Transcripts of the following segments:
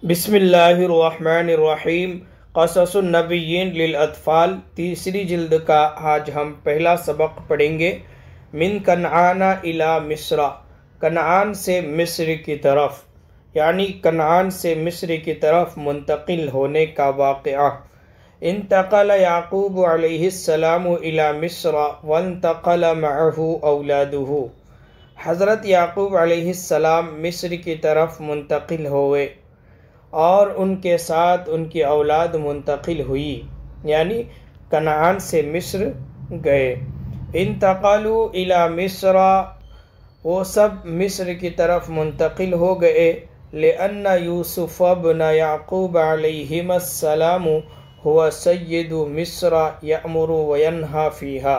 بسم اللہ الرحمن الرحیم۔ قصص النبیین للاطفال، تیسری جلد کا آج ہم پہلا سبق پڑھیں گے۔ من کنعان الی مصر، کنعان سے مصر کی طرف، یعنی کنعان سے مصر کی طرف منتقل ہونے کا واقعہ۔ انتقل یعقوب علیہ السلام الی مصر وانتقل معه اولادہ، حضرت یعقوب علیہ السلام مصر کی طرف منتقل ہوئے اور ان کے ساتھ ان کی اولاد منتقل ہوئی، یعنی کنعان سے مصر گئے۔ انتقلوا الی مصر، وہ سب مصر کی طرف منتقل ہو گئے۔ لأن یوسف ابن یعقوب علیہما السلام هو سید مصر یأمر وینہی فیہا،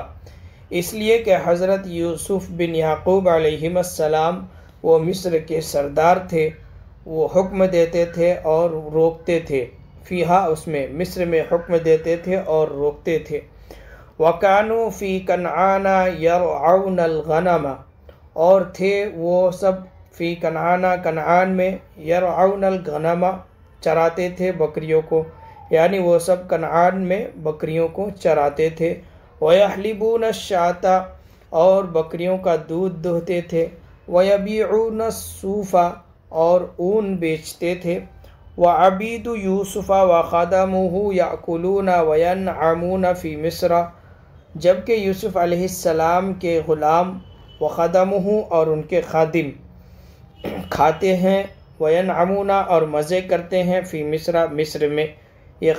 اس لیے کہ حضرت یوسف بن یعقوب علیہما السلام وہ مصر کے سردار تھے، وہ حکم دیتے تھے اور روکتے تھے، فیہا اس میں، مصر میں حکم دیتے تھے اور روکتے تھے۔ وَكَانُوا فِي كَنْعَانَ يَرْعَوْنَ الْغَنَمَ، اور تھے وہ سب فی کنعان، کنعان میں، یرعون الغنم چراتے تھے بکریوں کو، یعنی وہ سب کنعان میں بکریوں کو چراتے تھے۔ وَيَحْلِبُونَ الشَّاةَ، اور بکریوں کا دودھ دوہتے تھے۔ وَيَبِيعُونَ الصُّوفَ، اور اون بیچتے تھے۔ وعبید یوسف وخدمہ یأکلون وینعمون فی مصر، جبکہ یوسف علیہ السلام کے غلام وخدمہ اور ان کے خادم کھاتے ہیں، وینعمون اور مزے کرتے ہیں، فی مصر مصر میں۔ یہ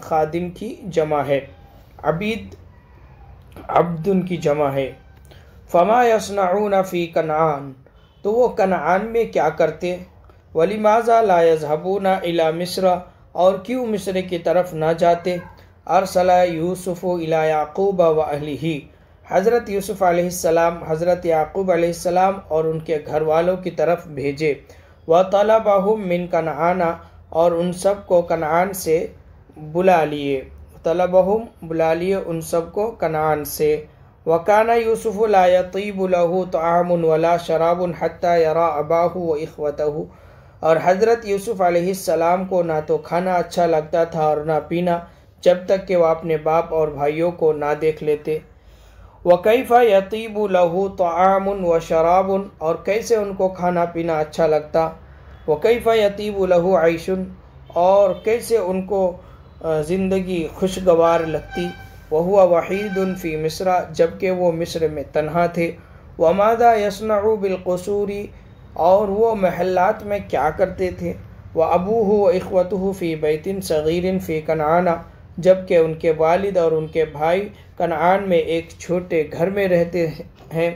خادم کی جمع ہے، عبید عبد کی جمع ہے۔ فما یصنعون فی کنعان، تو وہ کنعان میں کیا کرتے؟ وَلِمَاذَا لَا يَذْهَبُونَ إِلَى مِصْرَ، اور کیوں مصر کی طرف نہ جاتے؟ أَرْسَلَ يُوسُفُ إِلَى يَعْقُوبَ وَأَهْلِهِ، حضرت یوسف علیہ السلام حضرت یعقوب علیہ السلام اور ان کے گھر والوں کی طرف بھیجے۔ وَطَلَبَهُم مِّن كَنْعَانَ، اور ان سب کو کنعان سے بلا لیے، طلبہم بلا لیے ان سب کو کنعان سے۔ وَكَانَ يُوسُفُ لَا يَطِيبُ لَهُ طَعَامٌ وَلَا شَرَابٌ حَتَّى يَرَى أَبَاهُ وَإِخْوَتَهُ، اور حضرت یوسف علیہ السلام کو نہ تو کھانا اچھا لگتا تھا اور نہ پینا، جب تک کہ وہ اپنے باپ اور بھائیوں کو نہ دیکھ لیتے۔ وَكَيْفَ يَطِيبُ لَهُ طَعَامٌ وَشَرَابٌ، اور کیسے ان کو کھانا پینا اچھا لگتا۔ وَكَيْفَ يَطِيبُ لَهُ عَيْشٌ، اور کیسے ان کو زندگی خوشگوار لگتی۔ وَهُوَ وَحِيدٌ فِي مِصْرَ، جبکہ وہ مصر میں تنہا تھے۔ وَمَاذَا يَصْنَعُ بِالْقُصُورِ، اور وہ محلات میں کیا کرتے تھے۔ وَأَبُوهُ وَإِخْوَتُهُ فِي بَيْتٍ صَغِيرٍ فِي كَنْعَانَ، جبکہ ان کے والد اور ان کے بھائی کنعان میں ایک چھوٹے گھر میں رہتے ہیں۔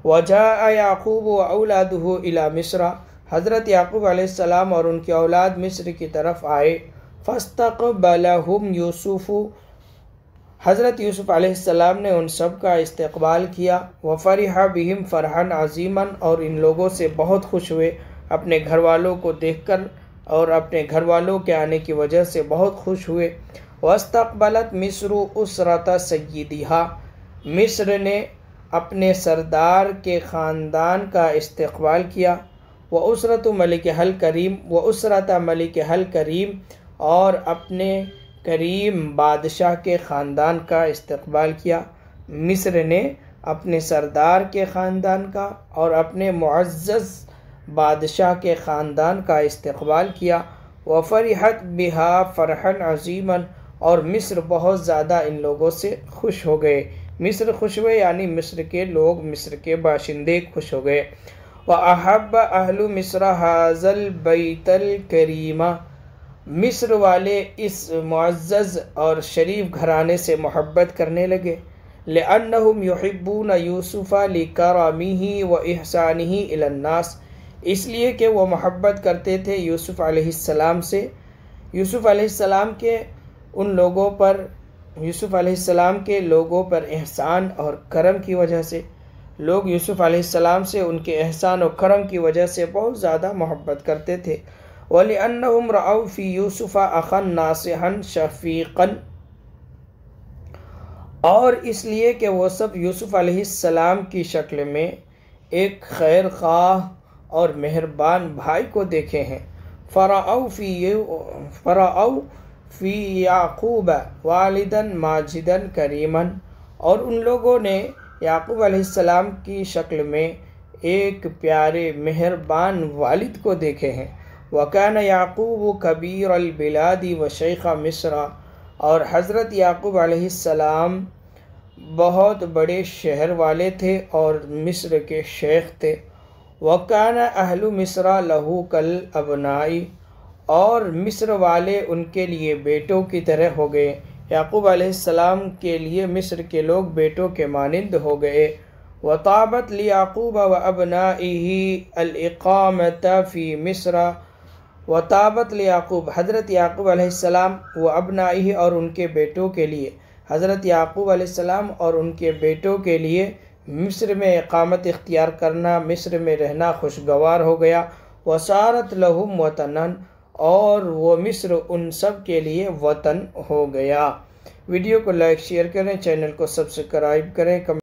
وَجَاءَ يَعْقُوبُ وَأَوْلَادُهُ إِلَى مِصْرَ، حضرت یعقوب علیہ السلام اور ان کی اولاد مصر کی طرف آئے۔ فَاسْتَقْبَلَهُمْ يُوسُفُ، حضرت یوسف علیہ السلام نے ان سب کا استقبال کیا۔ وَفَرِحَ بِهِمْ فَرْحًا عَظِيمًا، اور ان لوگوں سے بہت خوش ہوئے اپنے گھر والوں کو دیکھ کر، اور اپنے گھر والوں کے آنے کی وجہ سے بہت خوش ہوئے۔ وَاسْتَقْبَلَتْ مِصْرُ أُسْرَةَ سَيِّدِهَا، مصر نے اپنے سردار کے خاندان کا استقبال کیا۔ وَأُسْرَةُ مَلِكِهَا الْكَرِيمِ، وَأُسْرَةَ مَلِكِهَا الْكَرِيمِ، اور اپنے کریم بادشاہ کے خاندان کا استقبال کیا۔ مصر نے اپنے سردار کے خاندان کا اور اپنے معزز بادشاہ کے خاندان کا استقبال کیا۔ وَفَرِحَتْ بِهَا فَرْحًا عَظِيمًا، اور مصر بہت زیادہ ان لوگوں سے خوش ہو گئے۔ مصر خوش ہوئے، یعنی مصر کے لوگ، مصر کے باشندے خوش ہو گئے۔ وَأَحَبَّ أَهْلُ مِصْرَ هَذَا الْبَيْتَ الْكَرِيمَ، مصر والے اس معزز اور شریف گھرانے سے محبت کرنے لگے۔ لِأَنَّهُمْ يُحِبُّونَ يُوسُفَ لِكَرَمِهِ وَإِحْسَانِهِ إِلَى النَّاسِ، اس لیے کہ وہ محبت کرتے تھے یوسف علیہ السلام سے، یوسف علیہ السلام کے ان لوگوں پر، یوسف علیہ السلام کے لوگوں پر احسان اور کرم کی وجہ سے، لوگ یوسف علیہ السلام سے ان کے احسان و کرم کی وجہ سے بہت زیادہ محبت کرتے تھے۔ وَلِأَنَّهُمْ رَأَوْا فِي يُوسُفَ أَخًا نَاصِحًا شَفِيقًا، اور اس لیے کہ وہ سب یوسف علیہ السلام کی شکل میں ایک خیر خواہ اور مہربان بھائی کو دیکھے ہیں۔ فرعوا فی یعقوب والدن ماجدن کریمن، اور ان لوگوں نے یعقوب علیہ السلام کی شکل میں ایک پیارے مہربان والد کو دیکھے ہیں۔ وَكَانَ يَعْقُوبُ كَبِيرَ الْبِلَادِ وَشَيْخَ مصر، اور حضرت یعقوب علیہ السلام بہت بڑے شہر والے تھے اور مصر کے شیخ تھے۔ وَكَانَ أَهْلُ مِصْرَ لَهُ كَالْأَبْنَاءِ، اور مصر والے ان کے لیے بیٹوں کی طرح ہو گئے۔ یعقوب علیہ السلام کے لیے مصر کے لوگ بیٹوں کے مانند ہو گئے۔ وَطَابَتْ لِيَعْقُوبَ وَأَبْنَائِهِ الْإِقَامَةَ فِي مصر، وَطَابَتْ لِيَعْقُوب، حضرت یعقوب علیہ السلام وَأَبْنَائِهِ، اور ان کے بیٹوں کے لیے، حضرت یعقوب علیہ السلام اور ان کے بیٹوں کے لیے مصر میں اقامت اختیار کرنا، مصر میں رہنا خوشگوار ہو گیا۔ وَصَارَتْ لَهُمْ وَطَنًا، اور وہ مصر ان سب کے لیے وطن ہو گیا۔ ویڈیو کو لائک شیئر کریں، چینل کو سبسکرائب کریں،